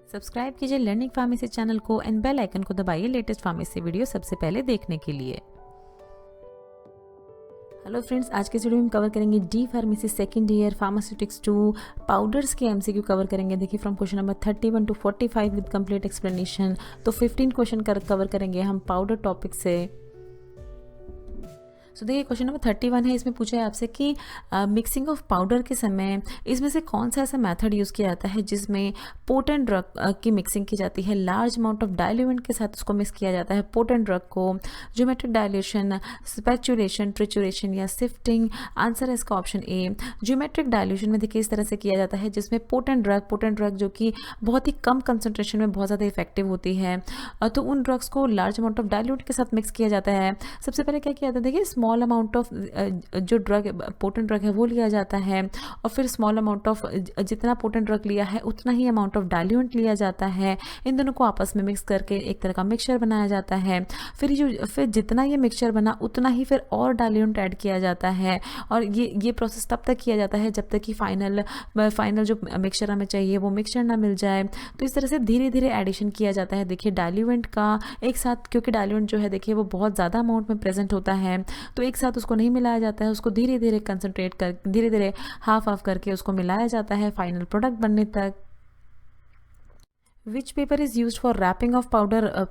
Subscribe कीजिए learning pharmacy channel को and bell icon को दबाइए लेटेस्ट फार्मेसी वीडियो सबसे पहले देखने के लिए। हेलो फ्रेंड्स, आज के वीडियो में कवर करेंगे D pharmacy second year pharmaceutics 2 powders के एमसीक्यू कवर करेंगे। देखिए from question number 31 to 45 with complete explanation. तो 15 क्वेश्चन कवर करेंगे हम पाउडर टॉपिक से। सो देखिए क्वेश्चन नंबर 31 है, इसमें पूछा है आपसे कि मिक्सिंग ऑफ पाउडर के समय इसमें से कौन सा ऐसा मेथड यूज़ किया जाता है जिसमें पोटेंट ड्रग की मिक्सिंग की जाती है। लार्ज अमाउंट ऑफ डाइल्यूएंट के साथ उसको मिक्स किया जाता है पोटेंट ड्रग को। ज्योमेट्रिक डाइल्यूशन, स्पैचुरेशन, ट्रिचुरेशन या सिफ्टिंग। आंसर है इसका ऑप्शन ए। ज्योमेट्रिक डाइल्यूशन में देखिए इस तरह से किया जाता है जिसमें पोटेंट ड्रग जो कि बहुत ही कम कंसंट्रेशन में बहुत ज़्यादा इफेक्टिव होती है, तो उन ड्रग्स को लार्ज अमाउंट ऑफ डाइल्यूट के साथ मिक्स किया जाता है। सबसे पहले क्या किया जाता है, देखिए स्मॉल अमाउंट ऑफ जो ड्रग पोटेंट ड्रग है वो लिया जाता है और फिर स्मॉल अमाउंट ऑफ जितना पोटेंट ड्रग लिया है उतना ही अमाउंट ऑफ डाइल्यूएंट लिया जाता है। इन दोनों को आपस में मिक्स करके एक तरह का मिक्सचर बनाया जाता है। फिर जितना ये मिक्सचर बना उतना ही फिर और डाइल्यूएंट ऐड किया जाता है और ये प्रोसेस तब तक किया जाता है जब तक कि फाइनल जो मिक्सचर हमें चाहिए वो मिक्सचर ना मिल जाए। तो इस तरह से धीरे धीरे एडिशन किया जाता है देखिए डाइल्यूएंट का एक साथ, क्योंकि डाइल्यूएंट जो है देखिए वो बहुत ज़्यादा अमाउंट में प्रेजेंट होता है तो एक साथ उसको नहीं मिलाया जाता है, उसको धीरे धीरे कंसंट्रेट कर धीरे धीरे हाफ करके उसको मिलाया जाता है फाइनल प्रोडक्ट बनने तक। Which paper is use for wrapping of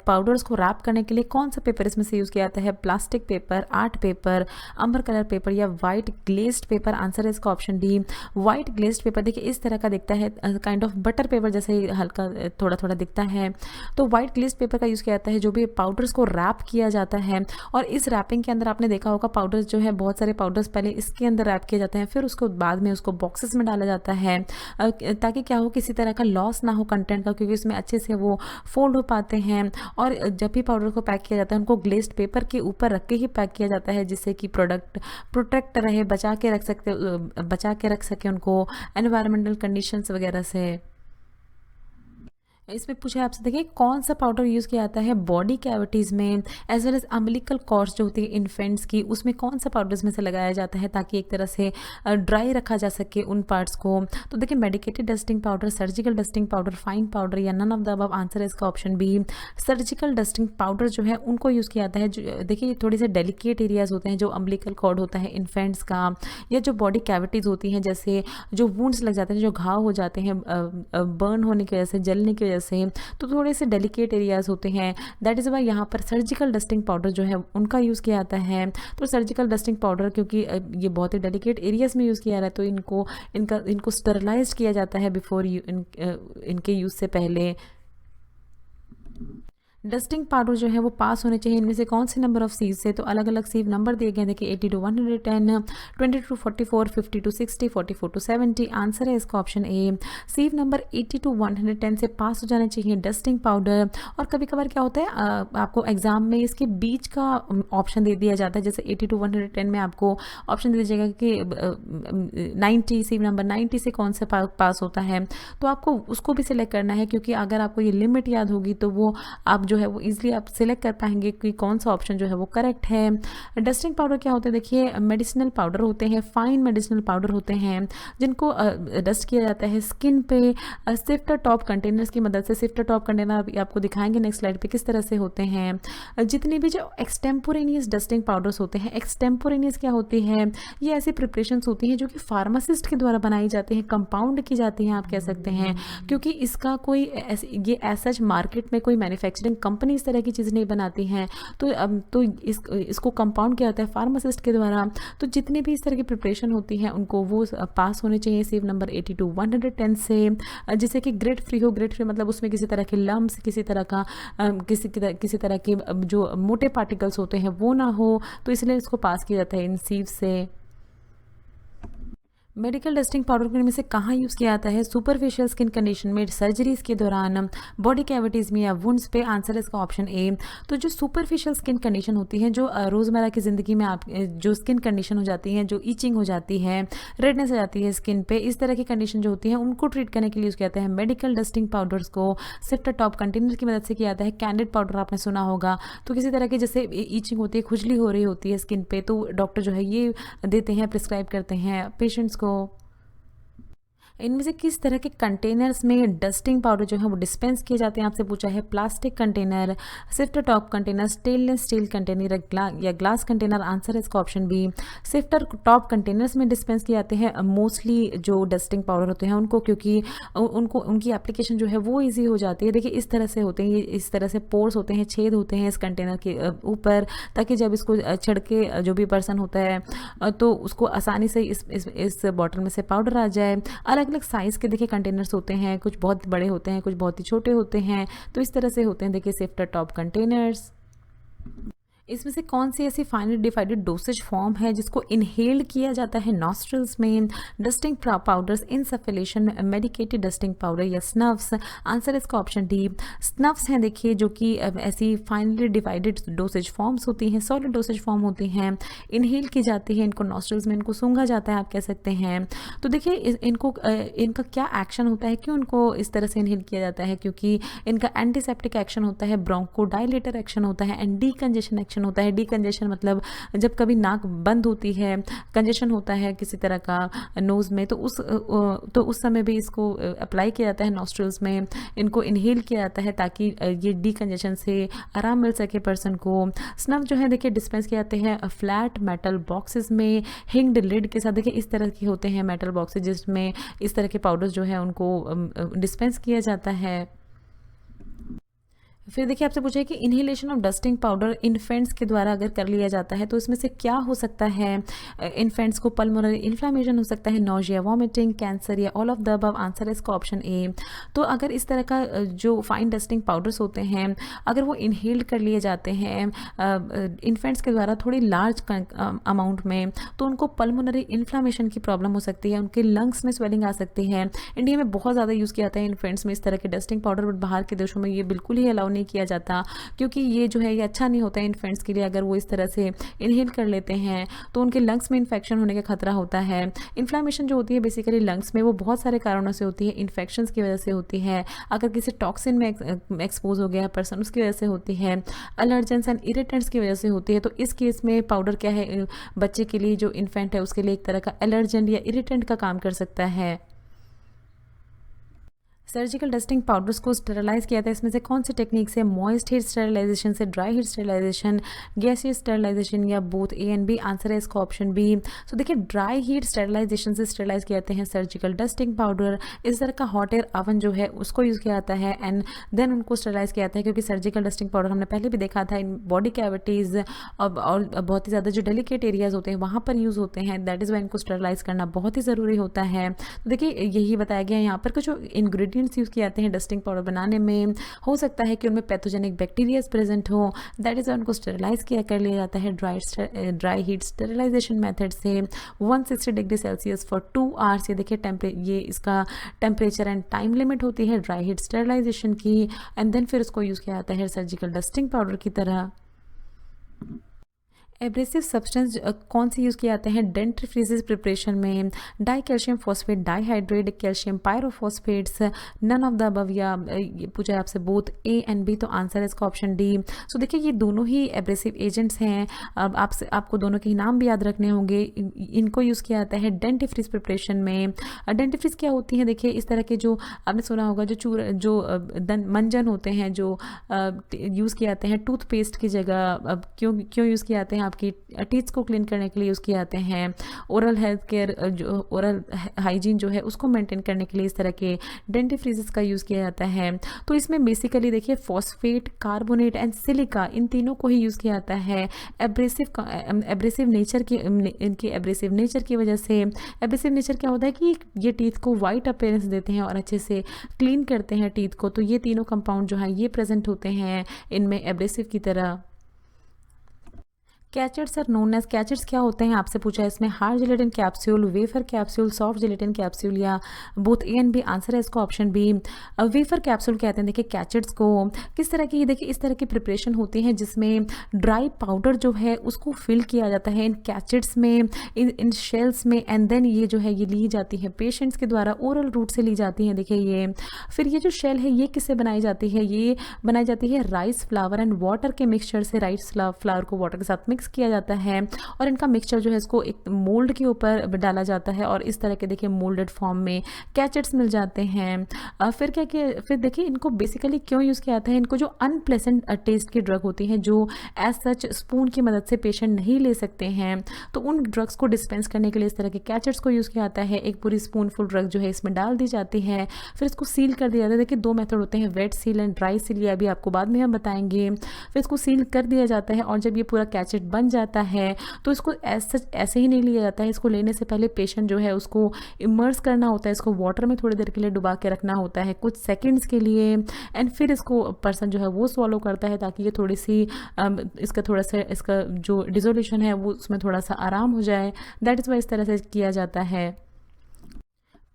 powders को रैप करने के लिए कौन सा पेपर इसमें से यूज़ किया जाता है। प्लास्टिक पेपर, आर्ट पेपर, अम्बर कलर पेपर या वाइट ग्लेज्ड पेपर। आंसर है इसका option D, white glazed paper. देखिए इस तरह का दिखता है, काइंड ऑफ बटर पेपर जैसे ही हल्का थोड़ा थोड़ा दिखता है। तो वाइट ग्लेज्ड पेपर का यूज़ किया जाता है जो भी पाउडर्स को रैप किया जाता है। और इस रैपिंग के अंदर आपने देखा होगा पाउडर्स जो है बहुत सारे पाउडर्स पहले इसके अंदर रैप किए जाते हैं, फिर उसको बाद में उसको बॉक्सेस में डाला जाता है ताकि क्या हो, किसी तरह का लॉस ना हो कंटेंट का, क्योंकि उसमें अच्छे से वो फोल्ड हो पाते हैं। और जब भी पाउडर को पैक किया जाता है उनको ग्लेज्ड पेपर के ऊपर रख के ही पैक किया जाता है जिससे कि प्रोडक्ट प्रोटेक्ट रहे, बचा के रख सके उनको एनवायरमेंटल कंडीशंस वगैरह से। इसमें पूछा है आपसे, देखिए कौन सा पाउडर यूज़ किया जाता है बॉडी कैविटीज़ में as well as umbilical cords जो होती है इन्फेंट्स की, उसमें कौन सा पाउडर इसमें से लगाया जाता है ताकि एक तरह से ड्राई रखा जा सके उन पार्ट्स को। तो देखिए medicated dusting powder, surgical dusting powder, fine powder या none of the above. Answer है इसका option B. Surgical dusting powder जो है उनको यूज़ किया जाता है देखिए थोड़ी से डेलिकेट एरियाज होते हैं जो अम्बिलिकल कॉर्ड होता है इन्फेंट्स का, या जो बॉडी कैविटीज़ होती हैं जैसे जो वुंड्स लग जाते हैं, जो घाव हो जाते हैं बर्न होने की वजह से, जलने की वजह से, तो थोड़े से डेलिकेट एरियाज होते हैं। दैट इज़ वाई यहाँ पर सर्जिकल डस्टिंग पाउडर जो है उनका यूज़ किया जाता है। तो सर्जिकल डस्टिंग पाउडर क्योंकि ये बहुत ही डेलिकेट एरियाज में यूज़ किया जा रहा है तो इनको स्टरलाइज किया जाता है बिफोर इनके यूज़ से पहले। डस्टिंग पाउडर जो है वो पास होने चाहिए इनमें से कौन से नंबर ऑफ सीव से। तो अलग अलग सीव नंबर दिए गए देखिए 80 to 110, 20 to 44, 50 to 60, 44 to 70। Answer है इसका option A. Sieve number 80 to 110 से पास हो जाना चाहिए डस्टिंग पाउडर। और कभी कभार क्या होता है आपको एग्जाम में इसके बीच का ऑप्शन दे दिया जाता है, जैसे 80 to 110 में आपको ऑप्शन दे दीजिएगा कि 90 सीव नंबर 90 से कौन सा पास होता है, तो आपको उसको भी सिलेक्ट करना है क्योंकि अगर आपको ये लिमिट याद होगी तो वो आप जो है वो इजीली आप सिलेक्ट कर पाएंगे कि कौन सा ऑप्शन जो है वो करेक्ट है। डस्टिंग पाउडर क्या होते हैं, देखिए मेडिसिनल पाउडर होते हैं, फाइन मेडिसिनल पाउडर होते हैं जिनको डस्ट किया जाता है स्किन पे सिफ्टर टॉप कंटेनर्स की मदद से। सिफ्टर टॉप कंटेनर आपको दिखाएंगे नेक्स्ट स्लाइड पे किस तरह से होते हैं। जितनी भी जो एक्सटेम्पोरेनियस डस्टिंग पाउडर्स होते हैं, एक्सटेम्पोरेनियस क्या होती है, ये ऐसी प्रिपरेशंस होती हैं जो कि फार्मासिस्ट के द्वारा बनाई जाती हैं, कंपाउंड की जाती हैं आप कह सकते हैं, क्योंकि इसका कोई ये ऐसा मार्केट में कोई मैन्युफैक्चरिंग कंपनी इस तरह की चीज़ नहीं बनाती हैं। तो इसको कंपाउंड किया जाता है फार्मासिस्ट के द्वारा। तो जितने भी इस तरह की प्रिपरेशन होती हैं उनको वो पास होने चाहिए सीव नंबर 80 to 110 से, जिससे कि ग्रेड फ्री हो। ग्रेड फ्री मतलब उसमें किसी तरह के लम्स, किसी किसी तरह के जो मोटे पार्टिकल्स होते हैं वो ना हो, तो इसलिए इसको पास किया जाता है इन सीव से। मेडिकल डस्टिंग पाउडर को इनमें से कहाँ यूज़ किया जाता है। सुपरफिशियल स्किन कंडीशन में, सर्जरीज के दौरान, बॉडी कैविटीज़ में या वुंड्स पे। आंसर है इसका ऑप्शन ए। तो जो सुपरफिशियल स्किन कंडीशन होती है, जो रोज़मर्रा की ज़िंदगी में आप जो स्किन कंडीशन हो जाती है, जो ईचिंग हो जाती है, रेडनेस आ जाती है स्किन पे, इस तरह की कंडीशन जो होती है उनको ट्रीट करने के लिए यूज़ किया जाता है मेडिकल डस्टिंग पाउडर्स को। सिफ्टर टॉप कंटेनर की मदद से किया जाता है। कैंडिड पाउडर आपने सुना होगा। तो किसी तरह की जैसे ईचिंग होती है, खुजली हो रही होती है स्किन पे, तो डॉक्टर जो है ये देते हैं, प्रिस्क्राइब करते हैं पेशेंट्स को। इनमें से किस तरह के कंटेनर्स में डस्टिंग पाउडर जो है वो डिस्पेंस किए जाते हैं, आपसे पूछा है। Plastic container, sifter top container, stainless steel container या ग्लास कंटेनर। आंसर है इसका option B, sifter top containers में डिस्पेंस किए जाते हैं मोस्टली जो डस्टिंग पाउडर होते हैं उनको, क्योंकि उनको उनकी एप्लीकेशन जो है वो ईजी हो जाती है। देखिए इस तरह से होते हैं, ये इस तरह से पोर्स होते हैं, छेद होते हैं इस कंटेनर के ऊपर, ताकि जब इसको छिड़के जो भी पर्सन होता है तो उसको आसानी से इस बॉटल में से पाउडर आ जाए। अलग अलग साइज़ के देखिए कंटेनर्स होते हैं, कुछ बहुत बड़े होते हैं, कुछ बहुत ही छोटे होते हैं, तो इस तरह से होते हैं देखिए सिफ्टर टॉप कंटेनर्स। इसमें से कौन सी ऐसी फाइनली डिफाइडेड डोसेज फॉर्म है जिसको इनहेल्ड किया जाता है नॉस्ट्रल्स में? Dusting powders, insufflation, medicated dusting powder या स्नफ्स। आंसर इसका ऑप्शन डी, स्नफ्स हैं देखिए, जो कि ऐसी फाइनली डिवाइडेड डोसेज फॉर्म्स होती हैं, सॉलिड डोसेज फॉर्म होती हैं, इनहेल की जाती है, इनको नॉस्ट्रल्स में इनको सूंघा जाता है, आप कह सकते हैं। तो देखिए इनको इनका क्या एक्शन होता है, क्यों इनको इस तरह से इनहेल किया जाता है? क्योंकि इनका एंटीसेप्टिक एक्शन होता है, ब्रोंकोडाइलेटर एक्शन होता है एंड डीकंजेशन एक्शन होता है। डीकंजेशन मतलब जब कभी नाक बंद होती है, कंजेशन होता है किसी तरह का नोज़ में, तो उस समय भी इसको अप्लाई किया जाता है नॉस्ट्रल्स में, इनको इनहेल किया जाता है ताकि ये डीकंजेशन से आराम मिल सके पर्सन को। स्नफ जो है देखिए डिस्पेंस किए जाते हैं फ्लैट मेटल बॉक्सेस में, हिंग्ड लिड के साथ। देखिए इस तरह के होते हैं मेटल बॉक्सेस जिसमें इस तरह के पाउडर्स जो है उनको डिस्पेंस किया जाता है। फिर देखिए आपसे पूछा है कि inhalation of dusting powder infants के द्वारा अगर कर लिया जाता है तो इसमें से क्या हो सकता है? इन्फेंट्स को पल्मोनरी इन्फ्लामेशन हो सकता है, नोजिया, वॉमिटिंग, कैंसर या all of the above. Answer है इसका ऑप्शन ए। तो अगर इस तरह का जो फाइन डस्टिंग पाउडर्स होते हैं अगर वो इनहेल्ड कर लिए जाते हैं इन्फेंट्स के द्वारा थोड़ी लार्ज अमाउंट में, तो उनको पल्मोनरी इन्फ्लामेशन की प्रॉब्लम हो सकती है, उनके लंग्स में स्वेलिंग आ सकती है। इंडिया में बहुत ज़्यादा यूज़ किया जाता है इन्फेंट्स में इस तरह के डस्टिंग पाउडर, बट बाहर के देशों में ये बिल्कुल ही अलाउ नहीं किया जाता, क्योंकि ये जो है ये अच्छा नहीं होता है इन्फेंट्स के लिए। अगर वो इस तरह से इनहेल कर लेते हैं तो उनके लंग्स में इन्फेक्शन होने का खतरा होता है। इन्फ्लामेशन जो होती है बेसिकली लंग्स में, वो बहुत सारे कारणों से होती है, इन्फेक्शंस की वजह से होती है, अगर किसी टॉक्सिन में एक्सपोज हो गया पर्सन उसकी वजह से होती है, एलर्जेंस एंड इरिटेंट्स की वजह से होती है। तो इस केस में पाउडर क्या है, बच्चे के लिए जो इन्फेंट है उसके लिए एक तरह का एलर्जेंट या इरिटेंट का काम कर सकता है। सर्जिकल डस्टिंग पाउडर्स को स्टेरलाइज किया था, इसमें से कौन सी टेक्निक से? मॉइस्ट हीट स्टेरलाइजेशन से, dry heat sterilization, gaseous sterilization या both A and B. Answer है इसका ऑप्शन बी। सो देखिए ड्राई हीट स्टेरलाइजेशन से स्टेरलाइज किए जाते हैं सर्जिकल डस्टिंग पाउडर। इस तरह का हॉट एयर ओवन जो है उसको यूज़ किया जाता है एंड देन उनको स्टेरलाइज किया जाता है, क्योंकि सर्जिकल डस्टिंग पाउडर हमने पहले भी देखा था इन बॉडी कैविटीज़ और बहुत ही ज़्यादा जो डेलिकेट एरियाज़ होते हैं वहाँ पर यूज़ होते हैं। दैट इज़ वाई इनको स्टेरलाइज करना बहुत ही ज़रूरी होता है। तो देखिए यही बताया गया है यहाँ पर कुछ इंग्रेडिएंट्स यूज़ किए जाते हैं डस्टिंग पाउडर बनाने में। हो सकता है कि उनमें पैथोजेनिक बैक्टीरियाज प्रेजेंट हो, दैट इज उनको स्टेरलाइज किया कर लिया जाता है ड्राई हीट स्टेरलाइजेशन मेथड से 160 डिग्री सेल्सियस फॉर 2 आवर्स। ये देखिए ये इसका टेम्परेचर एंड टाइम लिमिट होती है ड्राई हीट स्टेरलाइजेशन की, एंड देन फिर उसको यूज़ किया जाता है सर्जिकल डस्टिंग पाउडर की तरह। एब्रेसिव सब्सटेंस कौन से यूज़ किए जाते हैं डेंटिफ्रीजेस प्रिपरेशन में? Dicalcium phosphate, dihydrate, calcium pyrophosphates, none of the above, या ये पूछा है आपसे बोथ ए एंड बी, तो आंसर है इसका ऑप्शन डी। सो देखिए ये दोनों ही एब्रेसिव एजेंट्स हैं, अब आपको दोनों के नाम भी याद रखने होंगे। इनको यूज़ किया जाता है डेंटिफ्रीज प्रिपरेशन में। डेंटिफ्रीज क्या होती है? देखिए इस तरह के जो आपने सुना होगा जो मंजन होते हैं जो यूज़ किए जाते हैं टूथपेस्ट की जगह। क्यों यूज़ किए जाते हैं? आपकी टीथ को क्लीन करने के लिए यूज़ किए जाते हैं। ओरल हेल्थ केयर जो ओरल हाइजीन जो है उसको मेंटेन करने के लिए इस तरह के डेंटिफ्रीजेस का यूज़ किया जाता है। तो इसमें बेसिकली देखिए फॉस्फेट, कार्बोनेट एंड सिलिका, इन तीनों को ही यूज़ किया जाता है। एब्रेसिव नेचर की इनकी एब्रेसिव नेचर की वजह से, एब्रेसिव नेचर क्या होता है कि ये टीथ को वाइट अपीयरेंस देते हैं और अच्छे से क्लीन करते हैं टीथ को। तो ये तीनों कंपाउंड जो है ये प्रेजेंट होते हैं इनमें एब्रेसिव की तरह। Cachets are known as, cachets क्या होते हैं आपसे पूछा है इसमें? Hard gelatin capsule, wafer capsule, soft gelatin capsule या both A and B. Answer है इसका ऑप्शन बी। वेफर कैप्सूल कहते हैं देखिए कैचेट्स को। किस तरह की? देखिए इस तरह की प्रिपरेशन होती है जिसमें ड्राई पाउडर जो है उसको फिल किया जाता है इन कैचेट्स में, इन शेल्स में, एंड देन ये जो है ये ली जाती है पेशेंट्स के द्वारा, ओरल रूट से ली जाती है। देखिए ये फिर ये जो शेल है ये किससे बनाई जाती है? ये बनाई जाती है राइस फ्लावर एंड वाटर के मिक्सचर से। राइस फ्लावर को वाटर के साथ मिक्स मिक्स किया जाता है और इनका मिक्सचर जो है इसको एक मोल्ड के ऊपर डाला जाता है और इस तरह के देखिए मोल्डेड फॉर्म में कैचेट्स मिल जाते हैं। फिर क्या किया, फिर देखिए इनको बेसिकली क्यों यूज़ किया जाता है, इनको जो अनप्लेजेंट टेस्ट की ड्रग होती हैं जो एज सच स्पून की मदद से पेशेंट नहीं ले सकते हैं, तो उन ड्रग्स को डिस्पेंस करने के लिए इस तरह के कैचेट्स को यूज़ किया जाता है। एक पूरी स्पूनफुल ड्रग जो है इसमें डाल दी जाती है, फिर इसको सील कर दिया जाता है। देखिए 2 मेथड होते हैं, wet seal and dry seal, ये अभी आपको बाद में हम बताएंगे। फिर इसको सील कर दिया जाता है और जब ये पूरा कैचेट बन जाता है तो इसको ऐसे ही नहीं लिया जाता है, इसको लेने से पहले पेशेंट जो है उसको इमर्स करना होता है, इसको वाटर में थोड़ी देर के लिए डुबा के रखना होता है कुछ सेकंड्स के लिए, एंड फिर इसको पर्सन जो है वो स्वॉलो करता है ताकि ये थोड़ी सी इसका जो डिसोल्यूशन है वो उसमें थोड़ा सा आराम हो जाए। दैट इज़ वाई इस तरह से किया जाता है।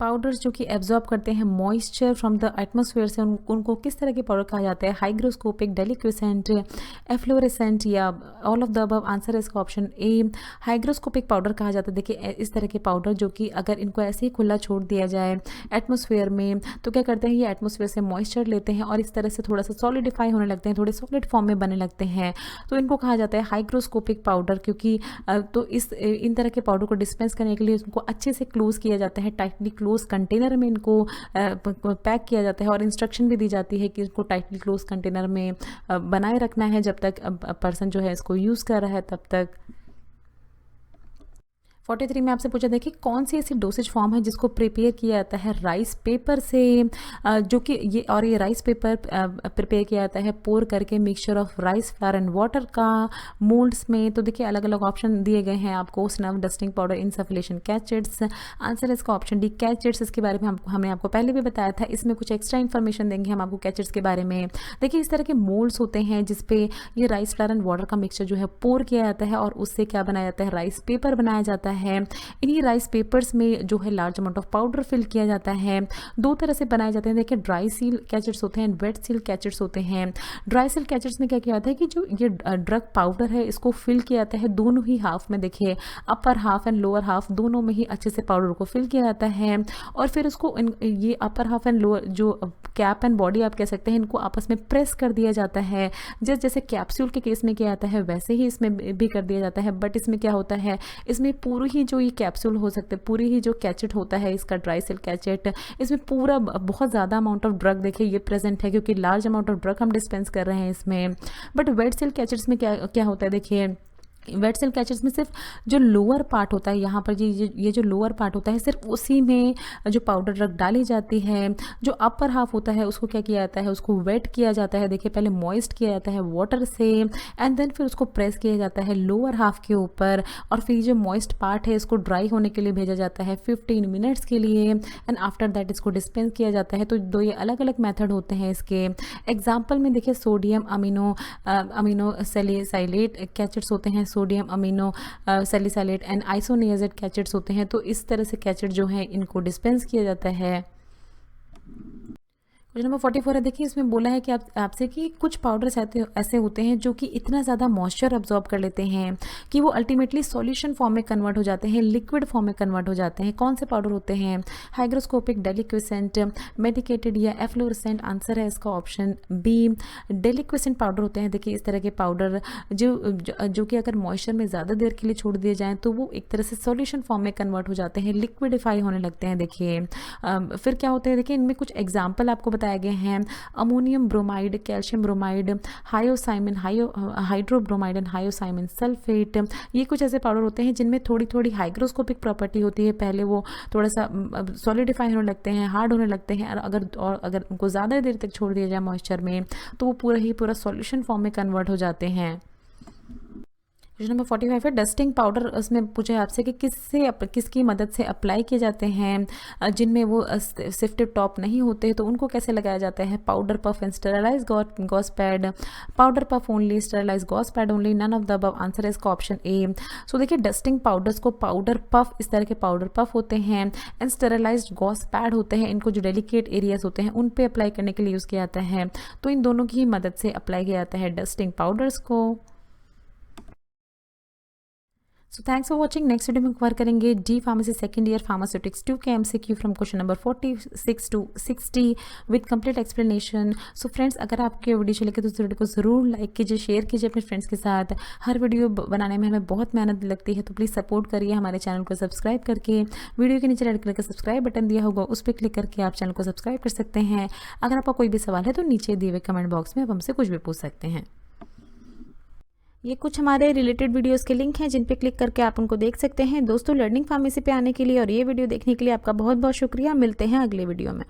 पाउडर्स जो कि एब्जॉर्ब करते हैं मॉइस्चर फ्रॉम द एटमॉस्फेयर से, उनको किस तरह के पाउडर कहा जाता है, हाइग्रोस्कोपिक, डेलिक्विसेंट, एफ्लोरेसेंट या all of the above. Answer है इसका ऑप्शन ए, हाइग्रोस्कोपिक पाउडर कहा जाता है। देखिए इस तरह के पाउडर जो कि अगर इनको ऐसे ही खुला छोड़ दिया जाए एटमॉस्फेयर में तो क्या करते हैं, ये एटमॉस्फेयर से मॉइस्चर लेते हैं और इस तरह से थोड़ा सा सॉलिडिफाई होने लगते हैं, थोड़े सॉलिड फॉर्म में बनने लगते हैं, तो इनको कहा जाता है हाइग्रोस्कोपिक पाउडर। क्योंकि तो इन तरह के पाउडर को डिस्पेंस करने के लिए उनको अच्छे से क्लोज किया जाता है, टाइटली क्लोज कंटेनर में इनको पैक किया जाता है और इंस्ट्रक्शन भी दी जाती है कि इसको टाइटली क्लोज कंटेनर में बनाए रखना है जब तक पर्सन जो है इसको यूज़ कर रहा है तब तक। 43 में आपसे पूछा देखिए कौन सी ऐसी डोसेज फॉर्म है जिसको प्रिपेयर किया जाता है राइस पेपर से, जो कि ये राइस पेपर प्रिपेयर किया जाता है पोर करके mixture of rice flour and water का मोल्ड्स में। तो देखिए अलग अलग ऑप्शन दिए गए हैं आपको, snuff, dusting powder, insufflation, cachets. Answer है इसका ऑप्शन डी, कैचेट्स। इसके बारे में हमने आपको पहले भी बताया था, इसमें कुछ एक्स्ट्रा इन्फॉर्मेशन देंगे हम आपको कैचेट्स के बारे में। देखिए इस तरह के मोल्ड्स होते हैं जिसपे ये राइस फ्लावर एंड वाटर का मिक्सचर जो है पोर किया जाता है और उससे क्या बनाया जाता है, राइस पेपर बनाया जाता है। इन्हीं राइस पेपर्स में जो है large amount of powder fill किया जाता है। 2 तरह से बनाए जाते हैं, देखिए ड्राई सील कैचेट्स होते हैं, वेट सील कैचेट्स होते हैं। ड्राई सील कैचेट्स में क्या किया जाता है कि जो ये ड्रग पाउडर है इसको फिल किया जाता है दोनों ही हाफ में, देखिए upper half and lower half दोनों में ही अच्छे से पाउडर को फिल किया जाता है और फिर उसको ये अपर हाफ एंड लोअर जो कैप एंड बॉडी आप कह सकते हैं इनको आपस में प्रेस कर दिया जाता है। जैसे कैप्सूल के केस में किया जाता है वैसे ही इसमें भी कर दिया जाता है, बट इसमें क्या होता है, इसमें पूरी ही जो ये कैप्सूल हो सकते हैं, पूरी ही जो कैचेट होता है इसका ड्राई सेल कैचेट, इसमें पूरा बहुत ज़्यादा अमाउंट ऑफ ड्रग देखिए ये प्रेजेंट है क्योंकि लार्ज अमाउंट ऑफ ड्रग हम डिस्पेंस कर रहे हैं इसमें। बट वेट सेल कैचेट्स में क्या होता है, देखिए वेट सेल कैचेट्स में सिर्फ जो लोअर पार्ट होता है, यहाँ पर ये जो लोअर पार्ट होता है सिर्फ उसी में जो पाउडर ड्रग डाली जाती है। जो अपर हाफ होता है उसको क्या किया जाता है, उसको वेट किया जाता है, देखिए पहले मॉइस्ट किया जाता है वाटर से एंड देन फिर उसको प्रेस किया जाता है लोअर हाफ के ऊपर और फिर जो मॉइस्ट पार्ट है इसको ड्राई होने के लिए भेजा जाता है 15 मिनट्स के लिए एंड आफ्टर दैट इसको डिस्पेंस किया जाता है। तो 2 ये अलग अलग मेथड होते हैं इसके। एग्जाम्पल में देखिए सोडियम अमीनो सैलिसाइलेट कैचेट्स होते हैं, sodium amino salicylate and isoniazid cachets होते हैं। तो इस तरह से कैचेट जो है इनको डिस्पेंस किया जाता है। क्वेश्चन नंबर 44 है, देखिए इसमें बोला है कि आपसे कि कुछ पाउडर्स ऐसे होते हैं जो कि इतना ज़्यादा मॉइस्चर अब्जॉर्ब कर लेते हैं कि वो अल्टीमेटली सॉल्यूशन फॉर्म में कन्वर्ट हो जाते हैं, लिक्विड फॉर्म में कन्वर्ट हो जाते हैं। कौन से पाउडर होते हैं, हाइग्रोस्कोपिक, डेलिक्विसेंट, मेडिकेटेड या एफ्लोरेसेंट। आंसर है इसका ऑप्शन बी, डेलिक्विसेंट पाउडर होते हैं। देखिए इस तरह के पाउडर जो कि अगर मॉइस्चर में ज़्यादा देर के लिए छोड़ दिए जाएँ तो वो एक तरह से सॉल्यूशन फॉर्म में कन्वर्ट हो जाते हैं, लिक्विडिफाई होने लगते हैं। देखिए फिर क्या होते हैं, देखिए इनमें कुछ एग्जाम्पल आपको बताए गए हैं, ammonium bromide, calcium bromide, हायोसाइमिन, hydrobromide and हायोसाइमिन sulphate. ये कुछ ऐसे पाउडर होते हैं जिनमें थोड़ी थोड़ी हाइग्रोस्कोपिक प्रॉपर्टी होती है, पहले वो थोड़ा सा सॉलिडिफाई होने लगते हैं, हार्ड होने लगते हैं और अगर उनको ज़्यादा देर तक छोड़ दिया जाए मॉइस्चर में तो वो पूरा सॉल्यूशन फॉर्म में कन्वर्ट हो जाते हैं। क्वेश्चन नंबर 45 है, डस्टिंग पाउडर उसमें पूछा है आपसे कि किसकी मदद से अप्लाई किए जाते हैं जिनमें वो सिफ्टेड टॉप नहीं होते तो उनको कैसे लगाया जाता है, powder puff and sterilize gauze pad, powder puff only, sterilize gauze pad only, none of the above. Answer है इसका ऑप्शन ए। सो देखिए डस्टिंग पाउडर्स को पाउडर पफ, इस तरह के पाउडर पफ होते हैं एंड स्टेरलाइज गॉस पैड होते हैं, इनको जो डेलिकेट एरियाज होते हैं उन पे अप्लाई करने के लिए यूज़ किया जाता है। तो इन दोनों की ही मदद से अप्लाई किया जाता है डस्टिंग पाउडर्स को। So thanks for watching. Next video में कवर करेंगे D pharmacy second year pharmaceutics 2 के MCQ from question number 46 to 60 with complete explanation. So friends, अगर आपके वीडियो चले तो इस वीडियो को ज़रूर लाइक कीजिए, शेयर कीजिए अपने फ्रेंड्स के साथ। हर वीडियो बनाने में हमें बहुत मेहनत लगती है, तो प्लीज़ सपोर्ट करिए हमारे चैनल को सब्सक्राइब करके। वीडियो के नीचे रेड कलर का सब्सक्राइब बटन दिया होगा, उस पर क्लिक करके आप चैनल को सब्सक्राइब कर सकते हैं। अगर आपका कोई भी सवाल है तो नीचे दिए हुए कमेंट बॉक्स में आप हमसे कुछ भी पूछ सकते हैं। ये कुछ हमारे रिलेटेड वीडियोस के लिंक हैं जिन पे क्लिक करके आप उनको देख सकते हैं। दोस्तों, लर्निंग फार्मेसी पे आने के लिए और ये वीडियो देखने के लिए आपका बहुत बहुत शुक्रिया। मिलते हैं अगले वीडियो में।